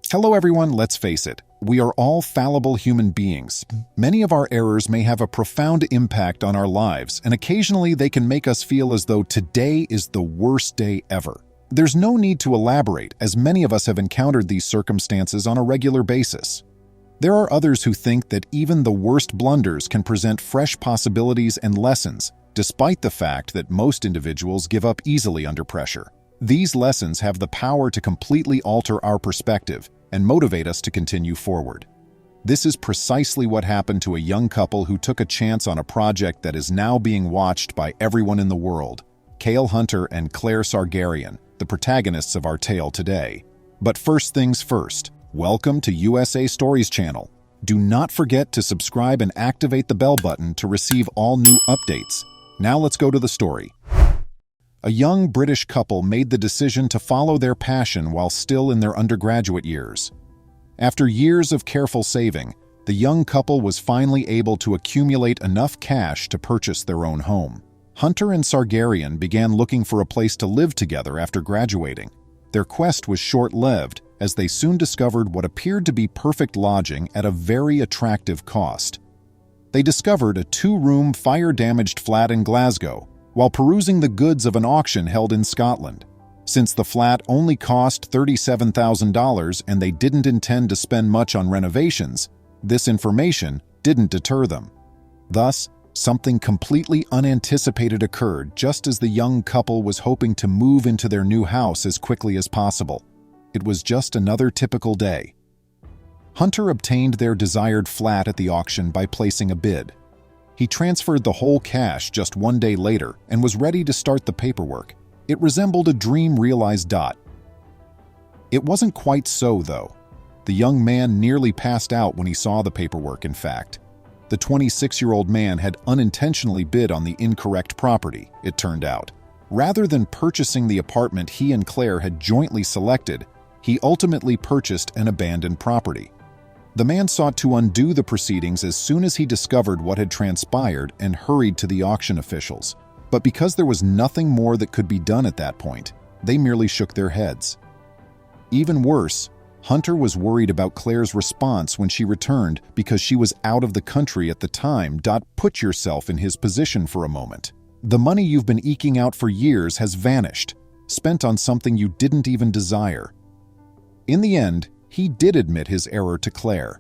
Hello everyone, let's face it. We are all fallible human beings. Many of our errors may have a profound impact on our lives, and occasionally they can make us feel as though today is the worst day ever. There's no need to elaborate, as many of us have encountered these circumstances on a regular basis. There are others who think that even the worst blunders can present fresh possibilities and lessons, despite the fact that most individuals give up easily under pressure. These lessons have the power to completely alter our perspective and motivate us to continue forward. This is precisely what happened to a young couple who took a chance on a project that is now being watched by everyone in the world, Cale Hunter and Claire Sargarian, the protagonists of our tale today. But first things first, welcome to USA Stories channel. Do not forget to subscribe and activate the bell button to receive all new updates. Now let's go to the story. A young British couple made the decision to follow their passion while still in their undergraduate years. After years of careful saving, the young couple was finally able to accumulate enough cash to purchase their own home. Hunter and Sargarian began looking for a place to live together after graduating. Their quest was short-lived, as they soon discovered what appeared to be perfect lodging at a very attractive cost. They discovered a two-room, fire-damaged flat in Glasgow, while perusing the goods of an auction held in Scotland. Since the flat only cost $37,000 and they didn't intend to spend much on renovations, this information didn't deter them. Thus, something completely unanticipated occurred just as the young couple was hoping to move into their new house as quickly as possible. It was just another typical day. Hunter obtained their desired flat at the auction by placing a bid. He transferred the whole cash just one day later and was ready to start the paperwork. It resembled a dream realized. It wasn't quite so, though. The young man nearly passed out when he saw the paperwork, in fact. The 26-year-old man had unintentionally bid on the incorrect property, it turned out. Rather than purchasing the apartment he and Claire had jointly selected, he ultimately purchased an abandoned property. The man sought to undo the proceedings as soon as he discovered what had transpired and hurried to the auction officials. But because there was nothing more that could be done at that point, they merely shook their heads. Even worse, Hunter was worried about Claire's response when she returned because she was out of the country at the time. Put yourself in his position for a moment. The money you've been eking out for years has vanished, spent on something you didn't even desire. In the end, he did admit his error to Claire.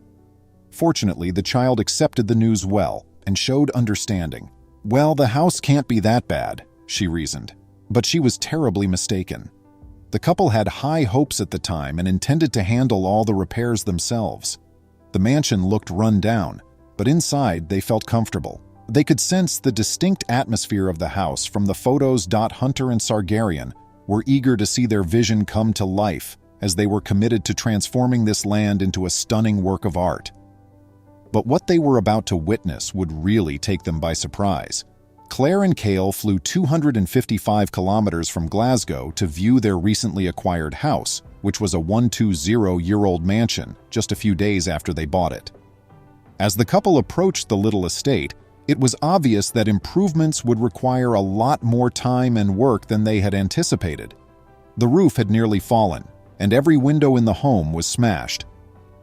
Fortunately, the child accepted the news well and showed understanding. Well, the house can't be that bad, she reasoned. But she was terribly mistaken. The couple had high hopes at the time and intended to handle all the repairs themselves. The mansion looked run down, but inside they felt comfortable. They could sense the distinct atmosphere of the house from the photos. Hunter and Sargarian were eager to see their vision come to life, as they were committed to transforming this land into a stunning work of art. But what they were about to witness would really take them by surprise. Claire and Cale flew 255 kilometers from Glasgow to view their recently acquired house, which was a 120-year-old mansion, just a few days after they bought it. As the couple approached the little estate, it was obvious that improvements would require a lot more time and work than they had anticipated. The roof had nearly fallen, and every window in the home was smashed.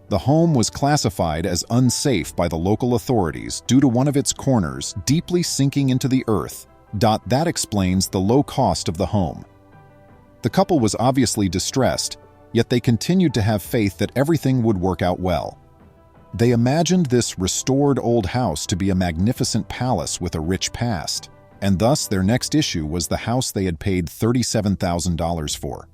The home was classified as unsafe by the local authorities due to one of its corners deeply sinking into the earth. That explains the low cost of the home. The couple was obviously distressed, yet they continued to have faith that everything would work out well. They imagined this restored old house to be a magnificent palace with a rich past, and thus their next issue was the house they had paid $37,000 for.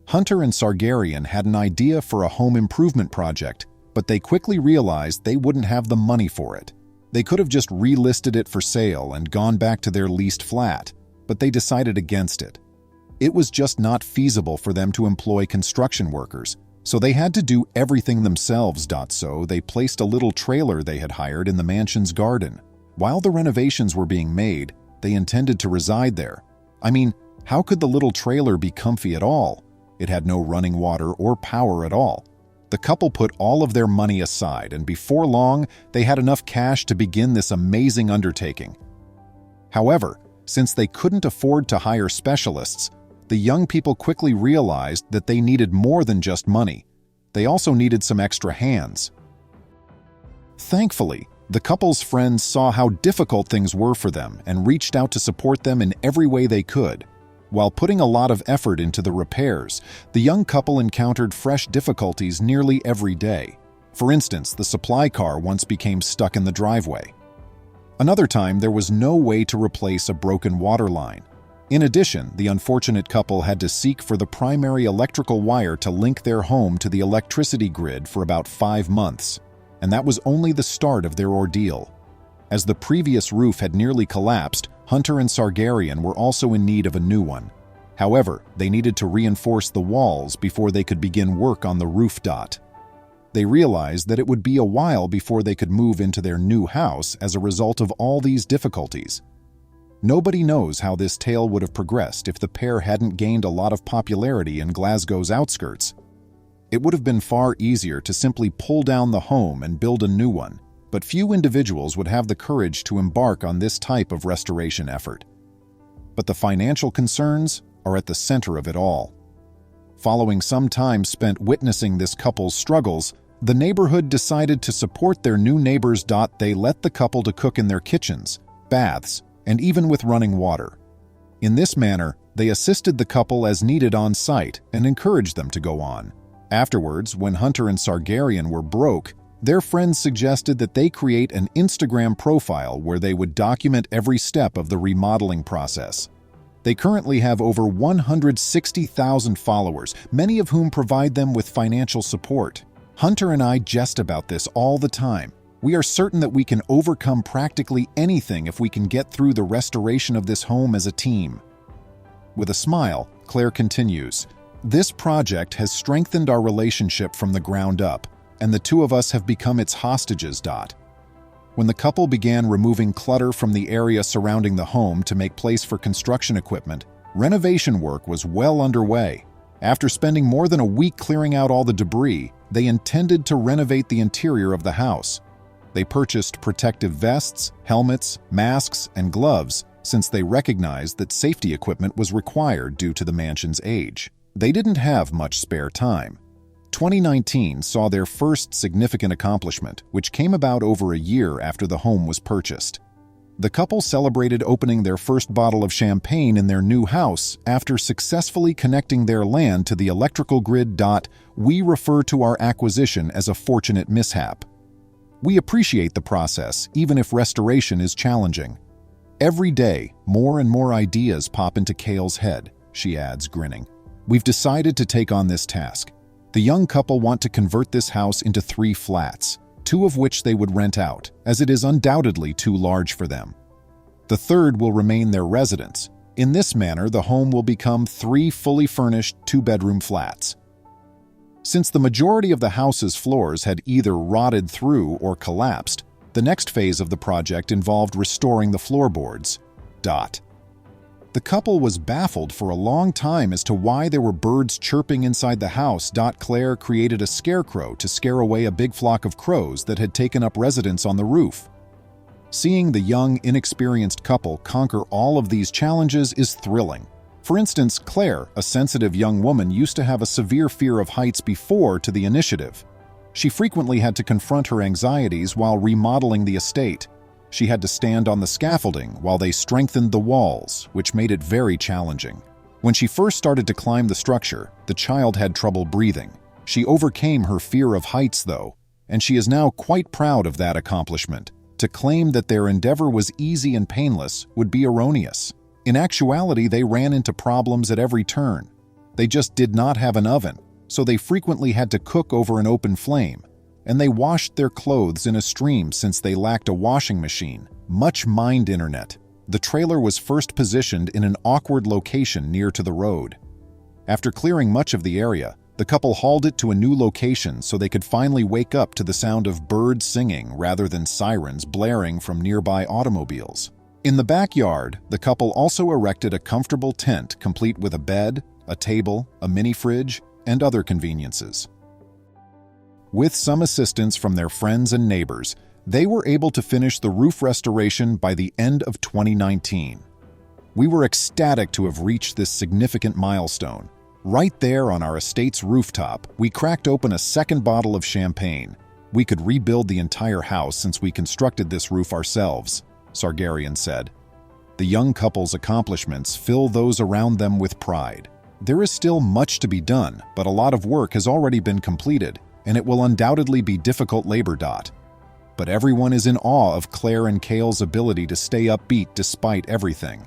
Hunter and Sargarian had an idea for a home improvement project, but they quickly realized they wouldn't have the money for it. They could have just relisted it for sale and gone back to their leased flat, but they decided against it. It was just not feasible for them to employ construction workers, so they had to do everything themselves. So they placed a little trailer they had hired in the mansion's garden. While the renovations were being made, they intended to reside there. I mean, how could the little trailer be comfy at all? It had no running water or power at all. The couple put all of their money aside, and before long, they had enough cash to begin this amazing undertaking. However, since they couldn't afford to hire specialists, the young people quickly realized that they needed more than just money. They also needed some extra hands. Thankfully, the couple's friends saw how difficult things were for them and reached out to support them in every way they could. While putting a lot of effort into the repairs, the young couple encountered fresh difficulties nearly every day. For instance, the supply car once became stuck in the driveway. Another time, there was no way to replace a broken water line. In addition, the unfortunate couple had to seek for the primary electrical wire to link their home to the electricity grid for about 5 months, and that was only the start of their ordeal. As the previous roof had nearly collapsed, Hunter and Sargarian were also in need of a new one. However, they needed to reinforce the walls before they could begin work on the roof. They realized that it would be a while before they could move into their new house as a result of all these difficulties. Nobody knows how this tale would have progressed if the pair hadn't gained a lot of popularity in Glasgow's outskirts. It would have been far easier to simply pull down the home and build a new one, but few individuals would have the courage to embark on this type of restoration effort. But the financial concerns are at the center of it all. Following some time spent witnessing this couple's struggles, the neighborhood decided to support their new neighbors. They let the couple to cook in their kitchens, baths, and even with running water. In this manner, they assisted the couple as needed on site and encouraged them to go on. Afterwards, when Hunter and Sargarian were broke, their friends suggested that they create an Instagram profile where they would document every step of the remodeling process. They currently have over 160,000 followers, many of whom provide them with financial support. Hunter and I jest about this all the time. We are certain that we can overcome practically anything if we can get through the restoration of this home as a team. With a smile, Claire continues, "This project has strengthened our relationship from the ground up, and the two of us have become its hostages." When the couple began removing clutter from the area surrounding the home to make place for construction equipment, renovation work was well underway. After spending more than a week clearing out all the debris, they intended to renovate the interior of the house. They purchased protective vests, helmets, masks, and gloves since they recognized that safety equipment was required due to the mansion's age. They didn't have much spare time. 2019 saw their first significant accomplishment, which came about over a year after the home was purchased. The couple celebrated opening their first bottle of champagne in their new house after successfully connecting their land to the electrical grid. We refer to our acquisition as a fortunate mishap. We appreciate the process, even if restoration is challenging. Every day, more and more ideas pop into Kale's head, she adds, grinning. We've decided to take on this task. The young couple want to convert this house into 3 flats, 2 of which they would rent out, as it is undoubtedly too large for them. The third will remain their residence. In this manner, the home will become 3 fully furnished 2-bedroom flats. Since the majority of the house's floors had either rotted through or collapsed, the next phase of the project involved restoring the floorboards. The couple was baffled for a long time as to why there were birds chirping inside the house. Claire created a scarecrow to scare away a big flock of crows that had taken up residence on the roof. Seeing the young, inexperienced couple conquer all of these challenges is thrilling. For instance, Claire, a sensitive young woman, used to have a severe fear of heights before to the initiative. She frequently had to confront her anxieties while remodeling the estate. She had to stand on the scaffolding while they strengthened the walls, which made it very challenging. When she first started to climb the structure, the child had trouble breathing. She overcame her fear of heights, though, and she is now quite proud of that accomplishment. To claim that their endeavor was easy and painless would be erroneous. In actuality, they ran into problems at every turn. They just did not have an oven, so they frequently had to cook over an open flame, and they washed their clothes in a stream since they lacked a washing machine. Much mined internet. The trailer was first positioned in an awkward location near to the road. After clearing much of the area, the couple hauled it to a new location so they could finally wake up to the sound of birds singing rather than sirens blaring from nearby automobiles. In the backyard, the couple also erected a comfortable tent complete with a bed, a table, a mini fridge, and other conveniences. With some assistance from their friends and neighbors, they were able to finish the roof restoration by the end of 2019. We were ecstatic to have reached this significant milestone. Right there on our estate's rooftop, we cracked open a second bottle of champagne. We could rebuild the entire house since we constructed this roof ourselves, Sargarian said. The young couple's accomplishments fill those around them with pride. There is still much to be done, but a lot of work has already been completed, and it will undoubtedly be difficult labor. But everyone is in awe of Claire and Cale's ability to stay upbeat despite everything.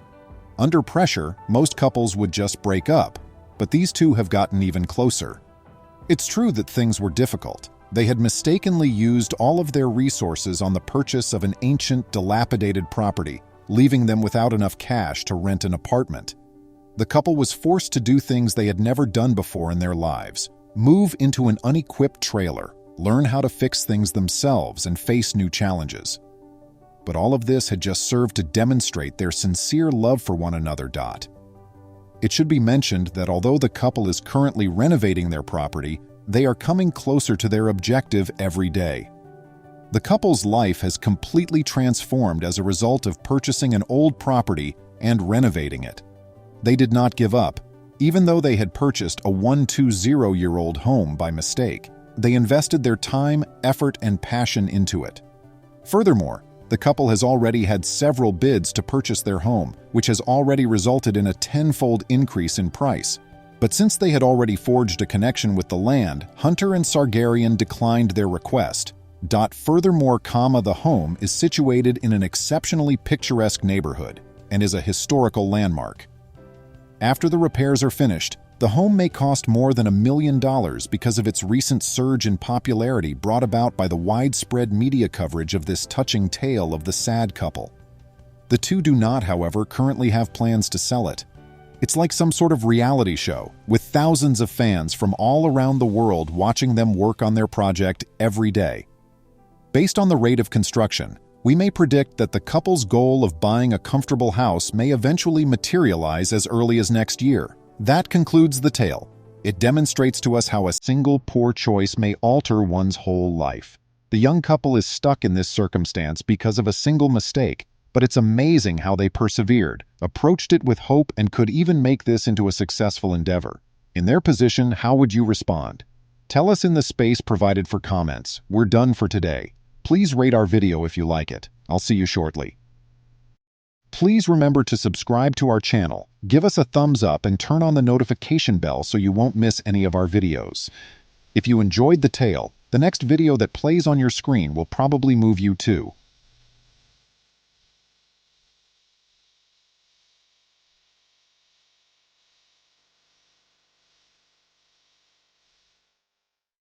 Under pressure, most couples would just break up, but these two have gotten even closer. It's true that things were difficult. They had mistakenly used all of their resources on the purchase of an ancient, dilapidated property, leaving them without enough cash to rent an apartment. The couple was forced to do things they had never done before in their lives: move into an unequipped trailer, learn how to fix things themselves, and face new challenges. But all of this had just served to demonstrate their sincere love for one another. It should be mentioned that although the couple is currently renovating their property, they are coming closer to their objective every day. The couple's life has completely transformed as a result of purchasing an old property and renovating it. They did not give up. Even though they had purchased a 120-year-old home by mistake, they invested their time, effort, and passion into it. Furthermore, the couple has already had several bids to purchase their home, which has already resulted in a tenfold increase in price. But since they had already forged a connection with the land, Hunter and Sargarian declined their request. Furthermore, the home is situated in an exceptionally picturesque neighborhood and is a historical landmark. After the repairs are finished, the home may cost more than $1 million because of its recent surge in popularity brought about by the widespread media coverage of this touching tale of the sad couple. The two do not, however, currently have plans to sell it. It's like some sort of reality show, with thousands of fans from all around the world watching them work on their project every day. Based on the rate of construction, we may predict that the couple's goal of buying a comfortable house may eventually materialize as early as next year. That concludes the tale. It demonstrates to us how a single poor choice may alter one's whole life. The young couple is stuck in this circumstance because of a single mistake, but it's amazing how they persevered, approached it with hope, and could even make this into a successful endeavor. In their position, how would you respond? Tell us in the space provided for comments. We're done for today. Please rate our video if you like it. I'll see you shortly. Please remember to subscribe to our channel, give us a thumbs up, and turn on the notification bell so you won't miss any of our videos. If you enjoyed the tale, the next video that plays on your screen will probably move you too.